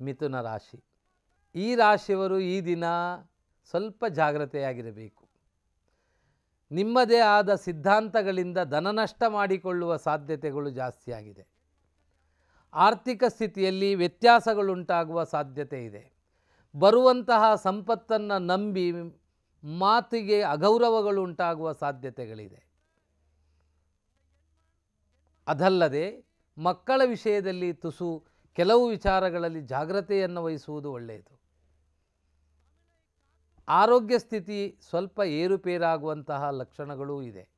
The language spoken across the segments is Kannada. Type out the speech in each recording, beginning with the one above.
ಮಿಥುನ ರಾಶಿ. ಈ ರಾಶಿಯವರು ಈ ದಿನ ಸ್ವಲ್ಪ ಜಾಗ್ರತೆಯಾಗಿರಬೇಕು. ನಿಮ್ಮದೇ ಆದ ಸಿದ್ಧಾಂತಗಳಿಂದ ಧನನಷ್ಟ ಮಾಡಿಕೊಳ್ಳುವ ಸಾಧ್ಯತೆಗಳು ಜಾಸ್ತಿಯಾಗಿದೆ. ಆರ್ಥಿಕ ಸ್ಥಿತಿಯಲ್ಲಿ ವ್ಯತ್ಯಾಸಗಳುಂಟಾಗುವ ಸಾಧ್ಯತೆ ಇದೆ. ಬರುವಂತಹ ಸಂಪತ್ತನ್ನು ನಂಬಿ ಮಾತಿಗೆ ಅಗೌರವಗಳು ಉಂಟಾಗುವ ಸಾಧ್ಯತೆಗಳಿದೆ. ಅದಲ್ಲದೆ ಮಕ್ಕಳ ವಿಷಯದಲ್ಲಿ ತುಸು ಕೆಲವು ವಿಚಾರಗಳಲ್ಲಿ ಜಾಗ್ರತೆಯನ್ನು ವಹಿಸುವುದು ಒಳ್ಳೆಯದು. ಆರೋಗ್ಯ ಸ್ಥಿತಿ ಸ್ವಲ್ಪ ಏರುಪೇರಾಗುವಂತಹ ಲಕ್ಷಣಗಳೂ ಇದೆ.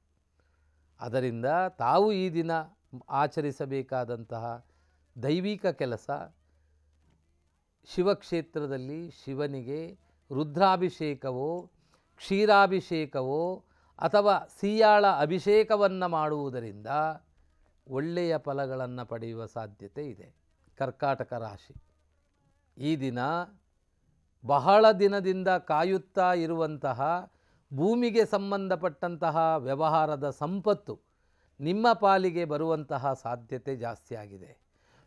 ಅದರಿಂದ ತಾವು ಈ ದಿನ ಆಚರಿಸಬೇಕಾದಂತಹ ದೈವಿಕ ಕೆಲಸ, ಶಿವಕ್ಷೇತ್ರದಲ್ಲಿ ಶಿವನಿಗೆ ರುದ್ರಾಭಿಷೇಕವೋ ಕ್ಷೀರಾಭಿಷೇಕವೋ ಅಥವಾ ಸಿಯಾಳ ಅಭಿಷೇಕವನ್ನು ಮಾಡುವುದರಿಂದ ಒಳ್ಳೆಯ ಫಲಗಳನ್ನು ಪಡೆಯುವ ಸಾಧ್ಯತೆ ಇದೆ. ಕರ್ಕಾಟಕ ರಾಶಿ. ಈ ದಿನ ಬಹಳ ದಿನದಿಂದ ಕಾಯುತ್ತಾ ಇರುವಂತಹ ಭೂಮಿಗೆ ಸಂಬಂಧಪಟ್ಟಂತಹ ವ್ಯವಹಾರದ ಸಂಪತ್ತು ನಿಮ್ಮ ಪಾಲಿಗೆ ಬರುವಂತಹ ಸಾಧ್ಯತೆ ಜಾಸ್ತಿಯಾಗಿದೆ.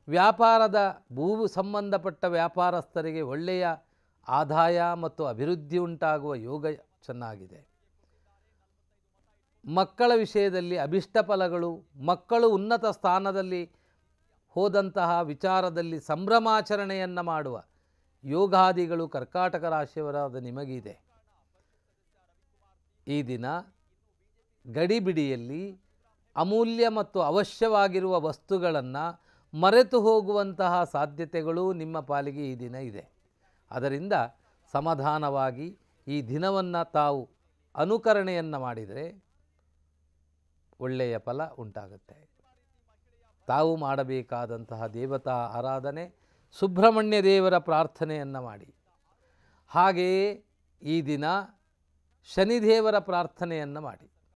ವ್ಯಾಪಾರದ ಸಂಬಂಧಪಟ್ಟ ವ್ಯಾಪಾರಸ್ಥರಿಗೆ ಒಳ್ಳೆಯ ಆದಾಯ ಮತ್ತು ಅಭಿವೃದ್ಧಿ ಉಂಟಾಗುವ ಯೋಗ ಚೆನ್ನಾಗಿದೆ. ಮಕ್ಕಳ ವಿಷಯದಲ್ಲಿ ಅಭಿಷ್ಟ ಫಲಗಳು, ಮಕ್ಕಳು ಉನ್ನತ ಸ್ಥಾನದಲ್ಲಿ ಹೋದಂತಹ ವಿಚಾರದಲ್ಲಿ ಸಂಭ್ರಮಾಚರಣೆಯನ್ನು ಮಾಡುವ ಯೋಗಾದಿಗಳು ಕರ್ಕಾಟಕ ರಾಶಿಯವರಾದ ನಿಮಗಿದೆ. ಈ ದಿನ ಗಡಿಬಿಡಿಯಲ್ಲಿ ಅಮೂಲ್ಯ ಮತ್ತು ಅವಶ್ಯವಾಗಿರುವ ವಸ್ತುಗಳನ್ನು ಮರೆತು ಹೋಗುವಂತಹ ಸಾಧ್ಯತೆಗಳು ನಿಮ್ಮ ಪಾಲಿಗೆ ಈ ದಿನ ಇದೆ. ಅದರಿಂದ ಸಮಾಧಾನವಾಗಿ ಈ ದಿನವನ್ನು ತಾವು ಅನುಕರಣೆಯನ್ನು ಮಾಡಿದರೆ ಒಳ್ಳೆಯ ಫಲ ಉಂಟಾಗುತ್ತೆ. ತಾವು ಮಾಡಬೇಕಾದಂತಹ ದೇವತಾ ಆರಾಧನೆ, ಸುಬ್ರಹ್ಮಣ್ಯ ದೇವರ ಪ್ರಾರ್ಥನೆಯನ್ನು ಮಾಡಿ. ಹಾಗೆಯೇ ಈ ದಿನ ಶನಿದೇವರ ಪ್ರಾರ್ಥನೆಯನ್ನು ಮಾಡಿ.